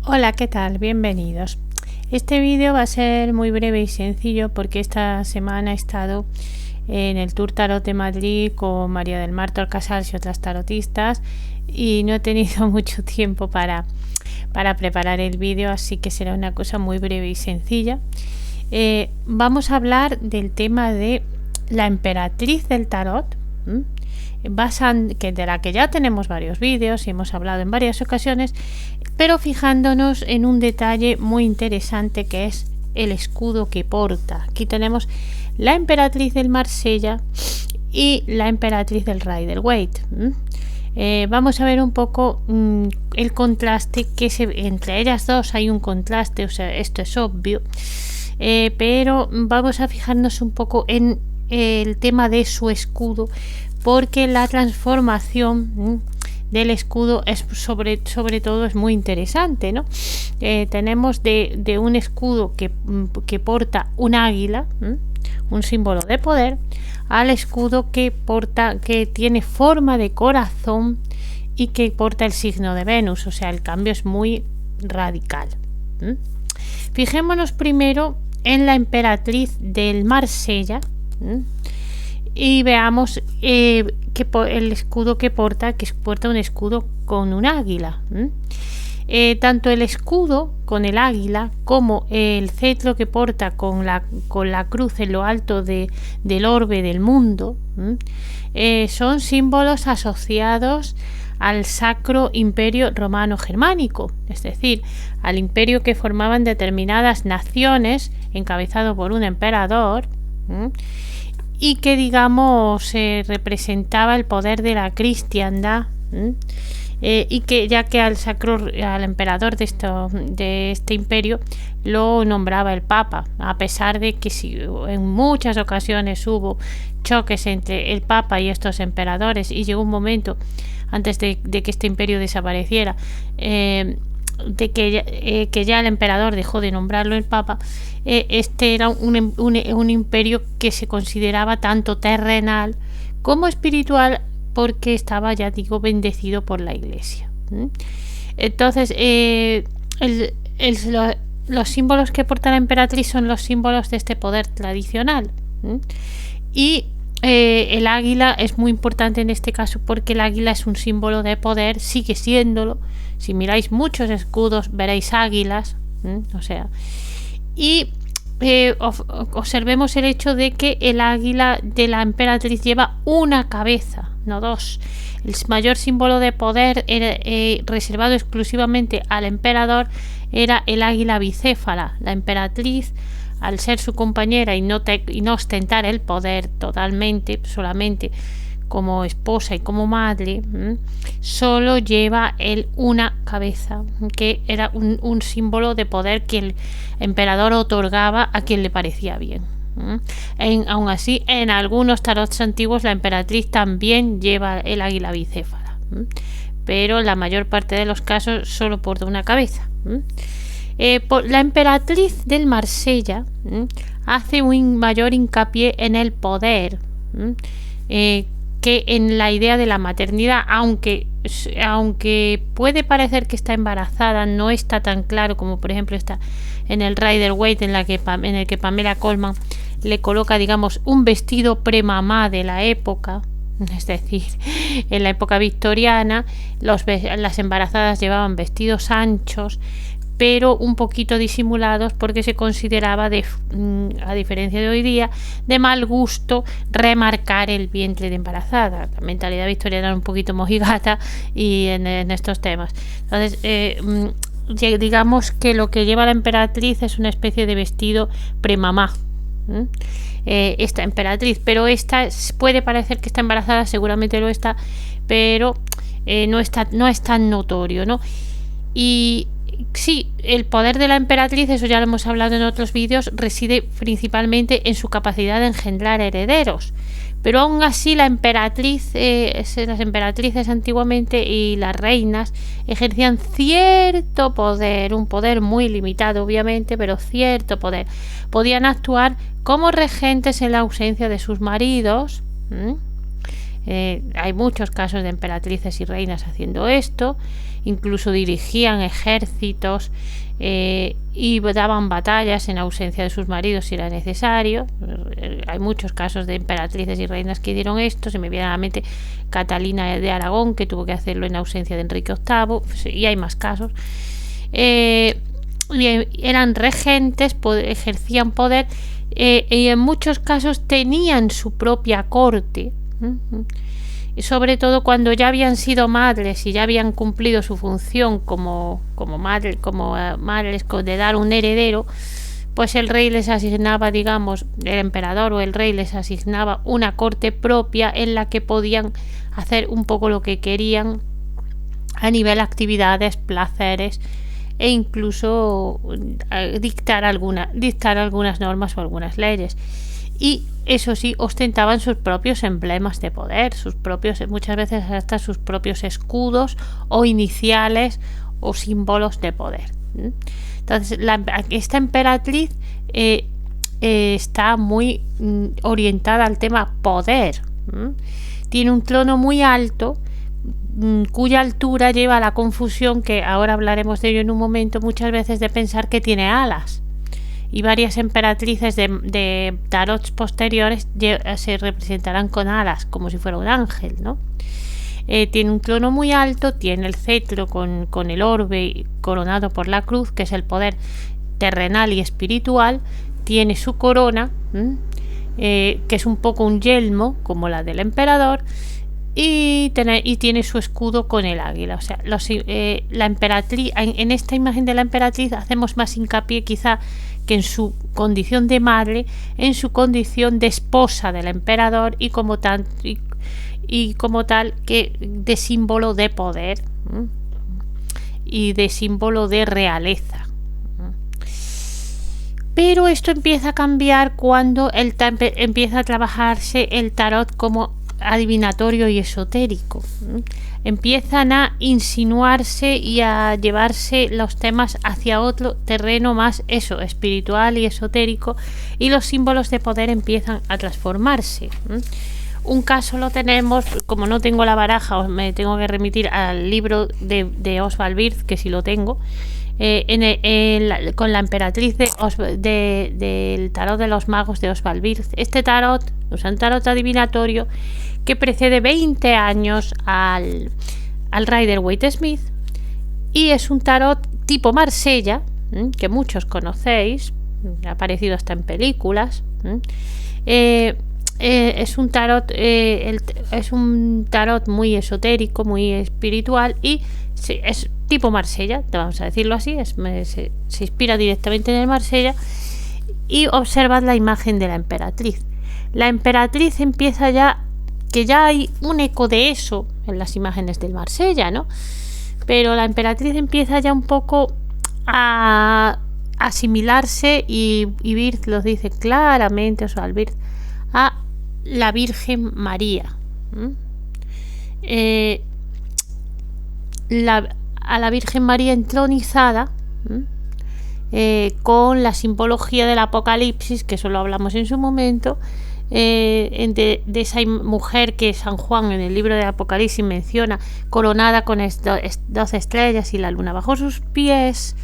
Hola, ¿qué tal? Bienvenidos. Este vídeo va a ser muy breve y sencillo porque esta semana he estado en el Tour Tarot de Madrid con María del Mar Torcasals y otras tarotistas y no he tenido mucho tiempo para preparar el vídeo, así que será una cosa muy breve y sencilla. Vamos a hablar del tema de la emperatriz del tarot, de la que ya tenemos varios vídeos y hemos hablado en varias ocasiones, pero fijándonos en un detalle muy interesante que es el escudo que porta. Aquí tenemos la emperatriz del Marsella y la emperatriz del Rider-Waite. Vamos a ver un poco el contraste entre ellas dos. Hay un contraste, o sea, esto es obvio, pero vamos a fijarnos un poco en el tema de su escudo, porque la transformación del escudo es sobre todo es muy interesante, ¿no? Tenemos de un escudo que porta un águila, un símbolo de poder, al escudo que tiene forma de corazón y que porta el signo de Venus. O sea, el cambio es muy radical. Fijémonos primero en la emperatriz del Marsella y veamos el escudo que porta un escudo con un águila. Tanto el escudo con el águila como el cetro que porta con la cruz en lo alto del orbe del mundo son símbolos asociados al Sacro Imperio Romano Germánico, es decir, al imperio que formaban determinadas naciones encabezado por un emperador y que, digamos, representaba el poder de la cristiandad, y que ya que al emperador de este imperio lo nombraba el Papa, a pesar de que en muchas ocasiones hubo choques entre el Papa y estos emperadores, y llegó un momento antes de que este imperio desapareciera, de que ya el emperador dejó de nombrarlo el Papa. Este era un imperio que se consideraba tanto terrenal como espiritual, porque estaba, ya digo, bendecido por la Iglesia. Entonces, los símbolos que porta la emperatriz son los símbolos de este poder tradicional. Y el águila es muy importante en este caso, porque el águila es un símbolo de poder, sigue siéndolo. Si miráis muchos escudos veréis águilas, o sea, y observemos el hecho de que el águila de la emperatriz lleva una cabeza, no dos. El mayor símbolo de poder reservado exclusivamente al emperador era el águila bicéfala. La emperatriz, al ser su compañera y no ostentar el poder totalmente, solamente como esposa y como madre, solo lleva una cabeza, que era un símbolo de poder que el emperador otorgaba a quien le parecía bien. Aún así, en algunos tarots antiguos la emperatriz también lleva el águila bicéfala, pero la mayor parte de los casos solo porta una cabeza. La emperatriz del Marsella hace un mayor hincapié en el poder que en la idea de la maternidad, aunque puede parecer que está embarazada, no está tan claro como por ejemplo está en el Rider-Waite, en el que Pamela Colman le coloca, digamos, un vestido premamá de la época. Es decir, en la época victoriana las embarazadas llevaban vestidos anchos, pero un poquito disimulados, porque se consideraba, a diferencia de hoy día, de mal gusto remarcar el vientre de embarazada. La mentalidad victoriana era un poquito mojigata y en estos temas. Entonces, digamos que lo que lleva la emperatriz es una especie de vestido premamá. Esta emperatriz, pero esta puede parecer que está embarazada, seguramente lo está, pero no es tan notorio, ¿no? Y sí, el poder de la emperatriz, eso ya lo hemos hablado en otros vídeos, reside principalmente en su capacidad de engendrar herederos, pero aún así las emperatrices antiguamente y las reinas ejercían cierto poder, un poder muy limitado obviamente, pero cierto poder. Podían actuar como regentes en la ausencia de sus maridos, Hay muchos casos de emperatrices y reinas haciendo esto, incluso dirigían ejércitos y daban batallas en ausencia de sus maridos si era necesario. Hay muchos casos de emperatrices y reinas que hicieron esto. Se me viene a la mente Catalina de Aragón, que tuvo que hacerlo en ausencia de Enrique VIII, y hay más casos. Eran regentes, ejercían poder, y en muchos casos tenían su propia corte. Y sobre todo cuando ya habían sido madres y ya habían cumplido su función como madres de dar un heredero, pues el rey les asignaba, digamos, el emperador o el rey les asignaba una corte propia en la que podían hacer un poco lo que querían a nivel actividades, placeres, e incluso dictar algunas normas o algunas leyes. Y eso sí, ostentaban sus propios emblemas de poder, muchas veces hasta sus propios escudos o iniciales o símbolos de poder. Entonces, esta emperatriz está muy orientada al tema poder. Tiene un trono muy alto, cuya altura lleva a la confusión, que ahora hablaremos de ello en un momento, muchas veces de pensar que tiene alas. Y varias emperatrices de tarots posteriores se representarán con alas, como si fuera un ángel, ¿no? Tiene un trono muy alto, tiene el cetro con el orbe coronado por la cruz, que es el poder terrenal y espiritual. Tiene su corona, que es un poco un yelmo, como la del emperador, y tiene su escudo con el águila. O sea, la emperatriz, en esta imagen de la emperatriz hacemos más hincapié quizá que en su condición de madre, en su condición de esposa del emperador y como tal que de símbolo de poder y de símbolo de realeza. Pero esto empieza a cambiar cuando empieza a trabajarse el tarot como adivinatorio y esotérico. Empiezan a insinuarse y a llevarse los temas hacia otro terreno más espiritual y esotérico, y los símbolos de poder empiezan a transformarse. Un caso lo tenemos, como no tengo la baraja, me tengo que remitir al libro de Oswald Wirth, que sí lo tengo, con la emperatriz del tarot de los magos de Oswald Wirth. Este tarot es un tarot adivinatorio que precede 20 años al Rider-Waite-Smith, y es un tarot tipo Marsella, que muchos conocéis, ha aparecido hasta en películas. Es un tarot muy esotérico, muy espiritual, y sí, es tipo Marsella, vamos a decirlo así, se inspira directamente en el Marsella. Y observad la imagen de la emperatriz. La emperatriz empieza ya, que ya hay un eco de eso en las imágenes del Marsella, ¿no? Pero la emperatriz empieza ya un poco a asimilarse, y Wirth lo dice claramente, Oswald Wirth, a la Virgen María. A la Virgen María entronizada, con la simbología del Apocalipsis, que eso lo hablamos en su momento, de esa mujer que San Juan en el libro de Apocalipsis menciona, coronada con 12 estrellas y la luna bajo sus pies,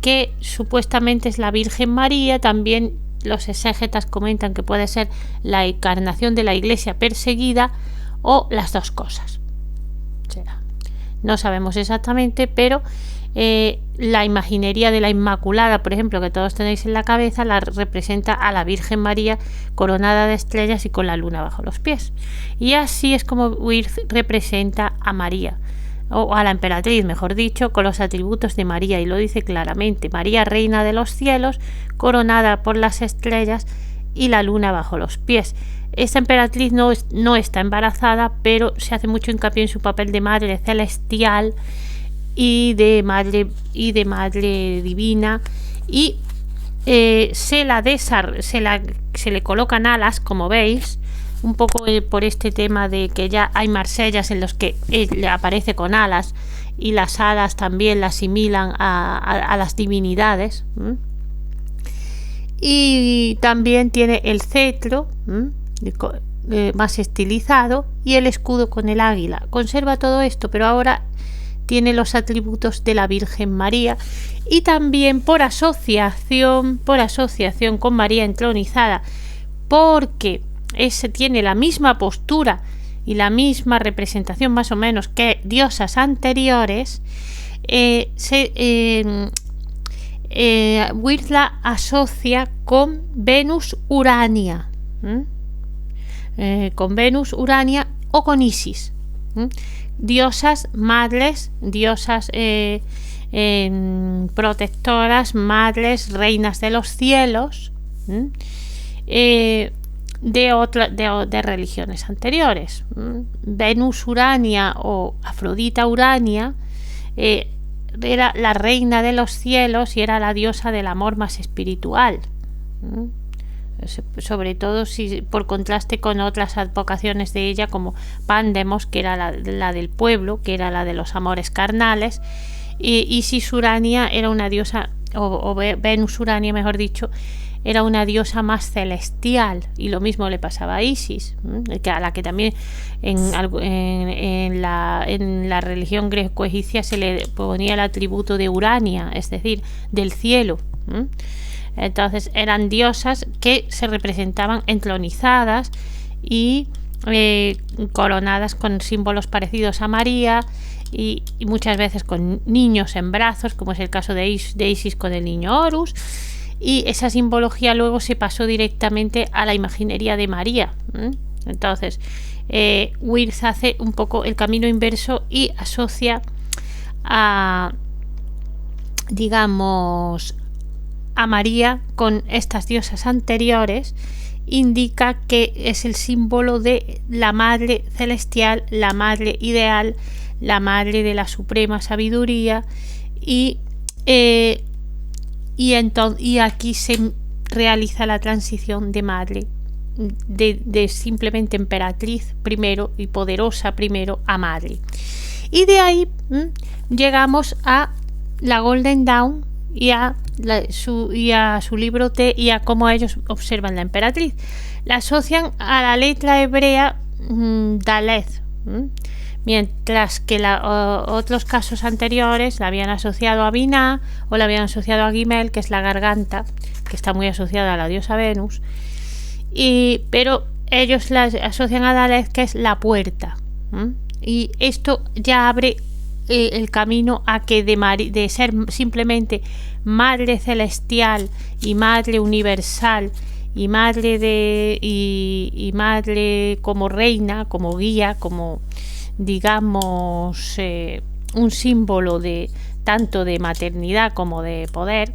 que supuestamente es la Virgen María. También los exégetas comentan que puede ser la encarnación de la iglesia perseguida, o las dos cosas. O sea, no sabemos exactamente, pero la imaginería de la Inmaculada, por ejemplo, que todos tenéis en la cabeza, la representa a la Virgen María coronada de estrellas y con la luna bajo los pies. Y así es como Wirth representa a María, o a la emperatriz, mejor dicho, con los atributos de María, y lo dice claramente: María, reina de los cielos, coronada por las estrellas y la luna bajo los pies. Esta emperatriz no está embarazada, pero se hace mucho hincapié en su papel de madre celestial y de madre divina, y se le colocan alas, como veis, un poco por este tema de que ya hay Marsellas en los que le aparece con alas, y las alas también la asimilan a las divinidades. Y también tiene el cetro, más estilizado, y el escudo con el águila. Conserva todo esto, pero ahora tiene los atributos de la Virgen María, y también por asociación con María entronizada, porque tiene la misma postura y la misma representación más o menos que diosas anteriores. Wirth la asocia con Venus Urania, o con Isis, diosas madres, diosas protectoras, madres, reinas de los cielos, de religiones anteriores. Venus Urania o Afrodita Urania era la reina de los cielos y era la diosa del amor más espiritual, sobre todo por contraste con otras advocaciones de ella, como Pandemos, que era la del pueblo, que era la de los amores carnales, y Isis Urania era una diosa, o Venus Urania mejor dicho, era una diosa más celestial, y lo mismo le pasaba a Isis, a la que también en la religión greco-egipcia se le ponía el atributo de Urania, es decir, del cielo. Entonces eran diosas que se representaban entronizadas y coronadas con símbolos parecidos a María, y muchas veces con niños en brazos, como es el caso de Isis con el niño Horus. Y esa simbología luego se pasó directamente a la imaginería de María. Entonces, Wirth hace un poco el camino inverso y asocia a María con estas diosas anteriores. Indica que es el símbolo de la madre celestial, la madre ideal, la madre de la suprema sabiduría, y aquí se realiza la transición de madre, de simplemente emperatriz primero y poderosa primero, a madre. Y de ahí llegamos a la Golden Dawn y a su libro T, y a cómo ellos observan la emperatriz. La asocian a la letra hebrea Daleth, mientras que otros casos anteriores la habían asociado a Binah, o la habían asociado a Gimel, que es la garganta, que está muy asociada a la diosa Venus, pero ellos la asocian a Daleth, que es la puerta. Y esto ya abre el camino a que de ser simplemente madre celestial y madre universal y madre y madre como reina, como guía, como digamos un símbolo de tanto de maternidad como de poder,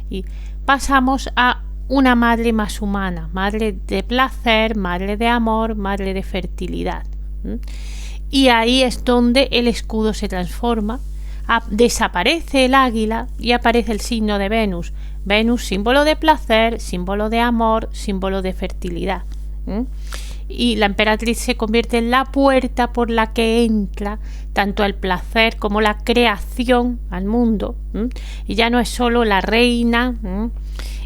y pasamos a una madre más humana, madre de placer, madre de amor, madre de fertilidad. Y ahí es donde el escudo se transforma, desaparece el águila y aparece el signo de Venus. Venus, símbolo de placer, símbolo de amor, símbolo de fertilidad. Y la emperatriz se convierte en la puerta por la que entra tanto el placer como la creación al mundo. Y ya no es solo la reina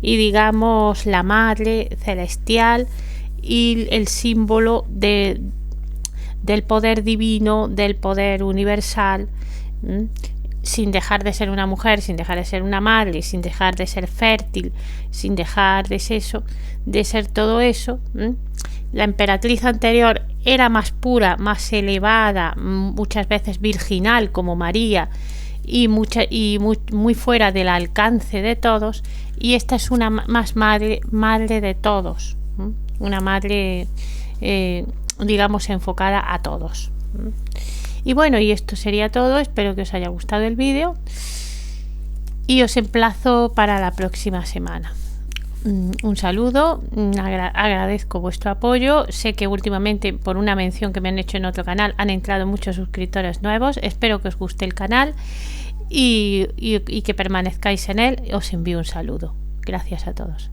y digamos la madre celestial y el símbolo del poder divino, del poder universal, sin dejar de ser una mujer, sin dejar de ser una madre, sin dejar de ser fértil, sin dejar de ser todo eso. La emperatriz anterior era más pura, más elevada, muchas veces virginal como María, y muy fuera del alcance de todos, y esta es una más madre de todos, una madre digamos enfocada a todos. Y bueno, y esto sería todo. Espero que os haya gustado el vídeo y os emplazo para la próxima semana. Un saludo, agradezco vuestro apoyo. Sé que últimamente, por una mención que me han hecho en otro canal, han entrado muchos suscriptores nuevos. Espero que os guste el canal y que permanezcáis en él. Os envío un saludo. Gracias a todos.